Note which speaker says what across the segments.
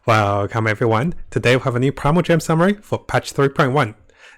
Speaker 1: Welcome everyone. Today we have a new Primogem summary for patch 3.1.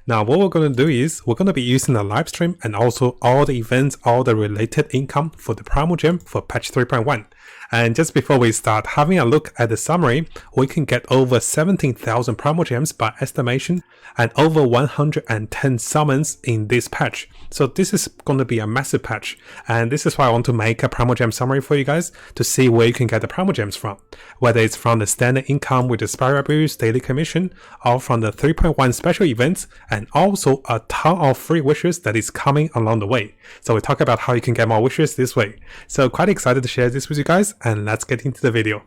Speaker 1: Now what we're going to do is we're going to be using the live stream and also all the events, all the related income for the Primogem for patch 3.1. And just before we start having a look at the summary, we can get over 17,000 Primogems by estimation and over 110 summons in this patch. So this is going to be a massive patch, and this is why I want to make a Primogem summary for you guys to see where you can get the Primogems from, whether it's from the standard income with the Spiral Boost daily commission or from the 3.1 special events, and also a ton of free wishes that is coming along the way. So we talk about how you can get more wishes this way. So quite excited to share this with you guys, and let's get into the video.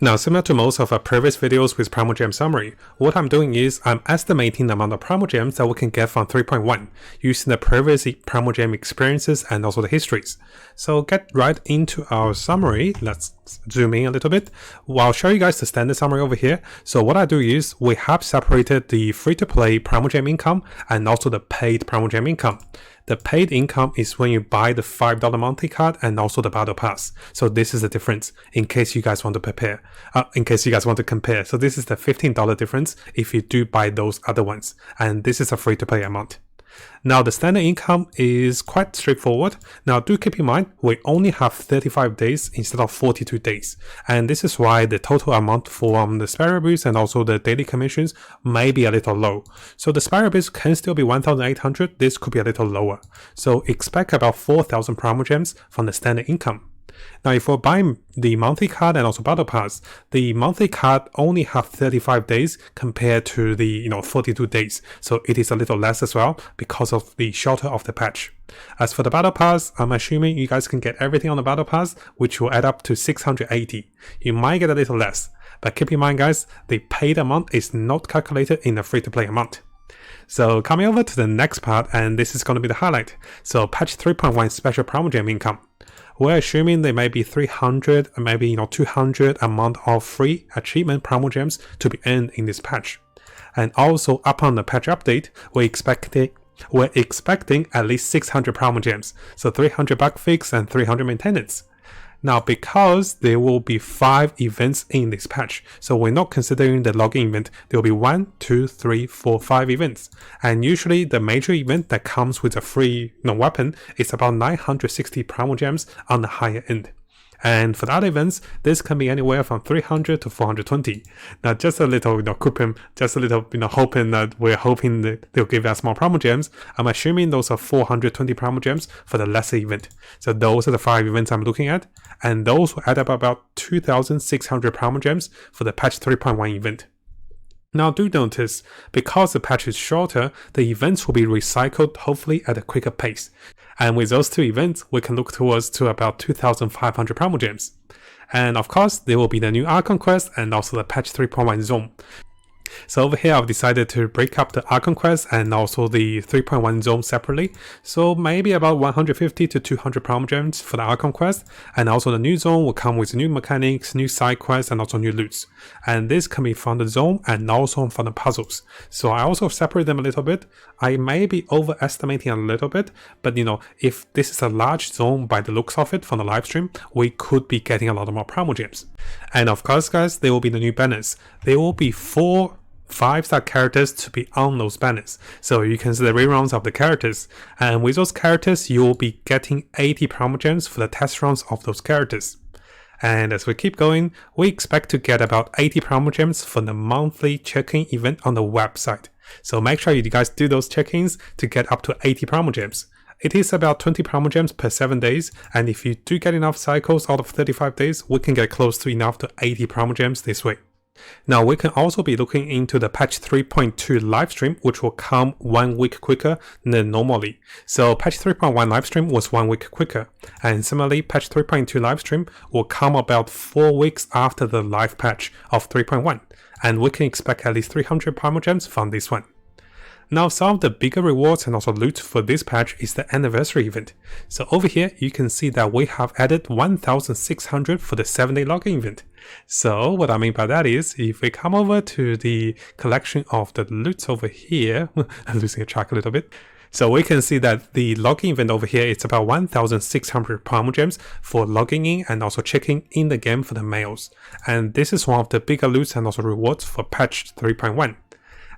Speaker 1: Now, similar to most of our previous videos with Primogem summary, what I'm doing is I'm estimating the amount of Primogems that we can get from 3.1 using the previous Primogem experiences and also the histories. So get right into our summary. Let's zoom in a little bit. Well, I'll show you guys the standard summary over here. So what I do is we have separated the free-to-play Primogem income and also the paid Primogem income. The paid income is when you buy the $5 monthly card and also the battle pass. So this is the difference in case you guys want to compare. So this is the $15 difference if you do buy those other ones. And this is a free to play amount. Now the standard income is quite straightforward. Now do keep in mind we only have 35 days instead of 42 days, and this is why the total amount for the Spiral Boost and also the daily commissions may be a little low. So the Spiral Boost can still be 1,800, this could be a little lower. So expect about 4,000 Primogems from the standard income. Now if we're buying the monthly card and also battle pass, the monthly card only have 35 days compared to the 42 days, so it is a little less as well because of the shorter of the patch. As for the battle pass, I'm assuming you guys can get everything on the battle pass, which will add up to 680. You might get a little less, but keep in mind guys, the paid amount is not calculated in the free to play amount. So coming over to the next part, and this is going to be the highlight. So patch 3.1 special Primogem income. We're assuming there may be 300, maybe 200 amount of free achievement Primogems to be earned in this patch. And also upon the patch update, we're expecting at least 600 Primogems, so 300 bug fix and 300 maintenance. Now because there will be 5 events in this patch, so we're not considering the login event, there will be 1, 2, 3, 4, 5 events. And usually the major event that comes with a free weapon is about 960 Primogems on the higher end. And for the other events, this can be anywhere from 300 to 420. Now just a little coupon, just a little hoping that we're hoping that they'll give us more Primogems. I'm assuming those are 420 Primogems for the lesser event. So those are the 5 events I'm looking at, and those will add up about 2,600 Primogems for the patch 3.1 event. Now do notice, because the patch is shorter, the events will be recycled hopefully at a quicker pace. And with those 2 events, we can look towards to about 2,500 Primogems. And of course, there will be the new Archon quest and also the patch 3.1 zone. So over here I've decided to break up the Archon quest and also the 3.1 zone separately. So maybe about 150 to 200 Primogems for the Archon quest, and also the new zone will come with new mechanics, new side quests and also new loots. And this can be from the zone and also from the puzzles. So I also separate them a little bit. I may be overestimating a little bit, but if this is a large zone by the looks of it from the live stream, we could be getting a lot more Primogems. And of course guys, there will be the new banners. There will be 4 5-star characters to be on those banners, so you can see the reruns of the characters, and with those characters you will be getting 80 Primogems for the test runs of those characters. And as we keep going, we expect to get about 80 Primogems for the monthly check-in event on the website. So make sure you guys do those check-ins to get up to 80 Primogems. It is about 20 Primogems per 7 days, and if you do get enough cycles out of 35 days, we can get close to enough to 80 Primogems this way. Now we can also be looking into the patch 3.2 livestream, which will come 1 week quicker than normally. So patch 3.1 livestream was 1 week quicker, and similarly patch 3.2 livestream will come about 4 weeks after the live patch of 3.1, and we can expect at least 300 Primogems from this one. Now some of the bigger rewards and also loot for this patch is the anniversary event. So over here you can see that we have added 1,600 for the 7-day login event. So what I mean by that is, if we come over to the collection of the loots over here, I'm losing track a little bit. So we can see that the login event over here is about 1,600 Primogems for logging in and also checking in the game for the mails. And this is one of the bigger loots and also rewards for patch 3.1.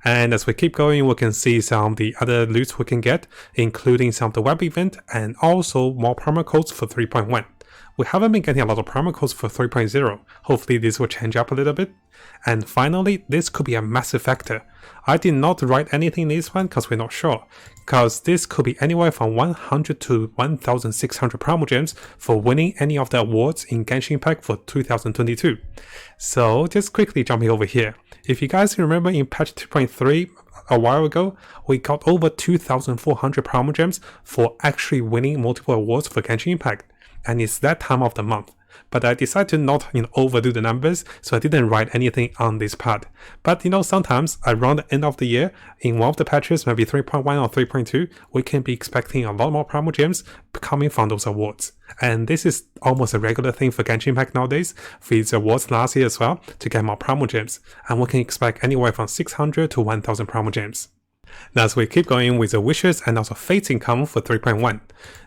Speaker 1: And as we keep going, we can see some of the other loots we can get, including some of the web event and also more promo codes for 3.1. We haven't been getting a lot of promo codes for 3.0. Hopefully this will change up a little bit. And finally, this could be a massive factor. I did not write anything in this one because we're not sure, because this could be anywhere from 100 to 1,600 Primogems for winning any of the awards in Genshin Impact for 2022. So just quickly jumping over here. If you guys remember in patch 2.3 a while ago, we got over 2,400 Primogems for actually winning multiple awards for Genshin Impact. And it's that time of the month. But I decided to not overdo the numbers, so I didn't write anything on this part. But sometimes around the end of the year, in one of the patches, maybe 3.1 or 3.2, we can be expecting a lot more Primogems coming from those awards. And this is almost a regular thing for Genshin Impact nowadays, for its awards last year as well, to get more Primogems. And we can expect anywhere from 600 to 1,000 Primogems. Now as we keep going with the wishes and also fates income for 3.1.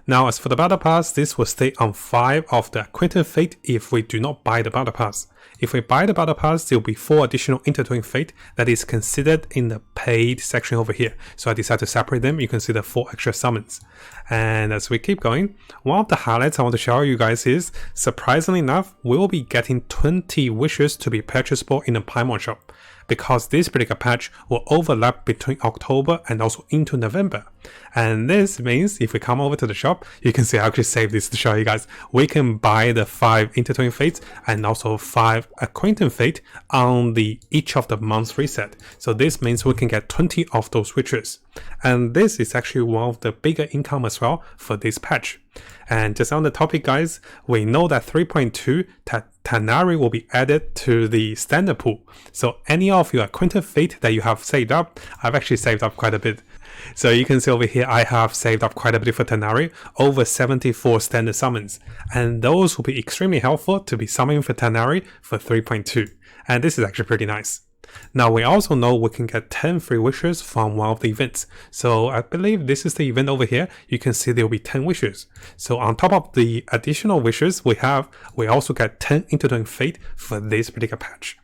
Speaker 1: Now as for the battle pass, this will stay on 5 of the acquaintance fate if we do not buy the battle pass. If we buy the battle pass, there will be 4 additional intertwin fate that is considered in the paid section over here. So I decided to separate them. You can see the 4 extra summons. And as we keep going, one of the highlights I want to show you guys is, surprisingly enough, we will be getting 20 wishes to be purchasable in the Paimon shop, because this particular patch will overlap between October and also into November. And this means if we come over to the shop, you can see I actually saved this to show you guys. We can buy the 5 intertwin fates and also 5 acquaintance fate on each of the months reset. So this means we can get 20 of those wishes. And this is actually one of the bigger income as well for this patch. And just on the topic, guys, we know that 3.2 Tighnari will be added to the standard pool. So any of your acquaintance fate that you have saved up, I've actually saved up quite a bit. So you can see over here, I have saved up quite a bit for Tighnari, over 74 standard summons. And those will be extremely helpful to be summoning for Tighnari for 3.2. And this is actually pretty nice. Now we also know we can get 10 free wishes from one of the events. So I believe this is the event over here. You can see there will be 10 wishes. So on top of the additional wishes we also get 10 intertwin fate for this particular patch,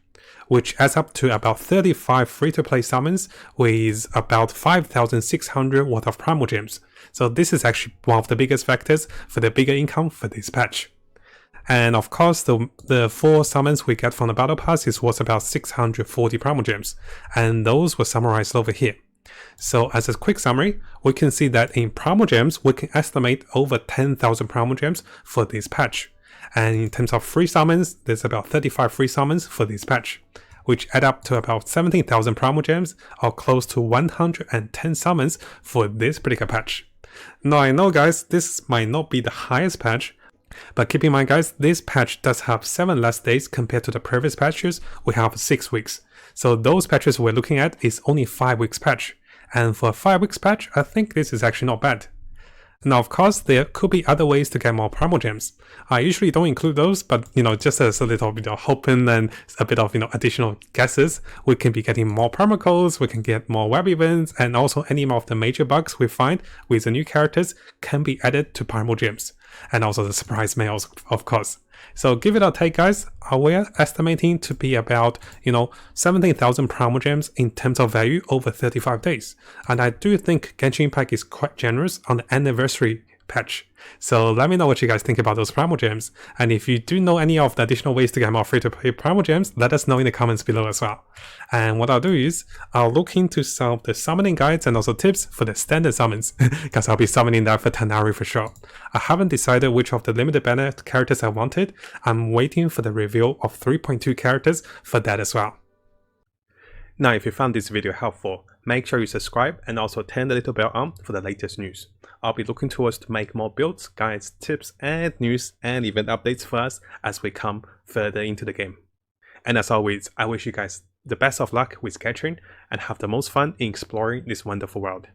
Speaker 1: which adds up to about 35 free-to-play summons with about 5,600 worth of Primogems. So this is actually one of the biggest factors for the bigger income for this patch. And of course, the 4 summons we get from the battle pass is worth about 640 Primogems, and those were summarized over here. So as a quick summary, we can see that in Primogems, we can estimate over 10,000 Primogems for this patch. And in terms of free summons, there's about 35 free summons for this patch, which add up to about 17,000 Primogems, or close to 110 summons for this particular patch. Now I know, guys, this might not be the highest patch, but keep in mind, guys, this patch does have 7 less days compared to the previous patches. We have 6 weeks. So those patches we're looking at is only 5 weeks patch. And for a 5 weeks patch, I think this is actually not bad. Now, of course, there could be other ways to get more Primogems. I usually don't include those, but just as a little bit of hoping and a bit of additional guesses, we can be getting more promo codes, we can get more web events, and also any of the major bugs we find with the new characters can be added to Primogems. And also the surprise mails, of course. So give it a take, guys. We're estimating to be about 17,000 Primogems in terms of value over 35 days. And I do think Genshin Impact is quite generous on the anniversary patch. So let me know what you guys think about those Primogems. And if you do know any of the additional ways to get more free-to-play Primogems, let us know in the comments below as well. And what I'll do is, I'll look into some of the summoning guides and also tips for the standard summons, because I'll be summoning that for Tighnari for sure. I haven't decided which of the limited banner characters I wanted. I'm waiting for the reveal of 3.2 characters for that as well. Now, if you found this video helpful, make sure you subscribe and also turn the little bell on for the latest news. I'll be looking towards to make more builds, guides, tips, and news and event updates for us as we come further into the game. And as always, I wish you guys the best of luck with Genshin and have the most fun in exploring this wonderful world.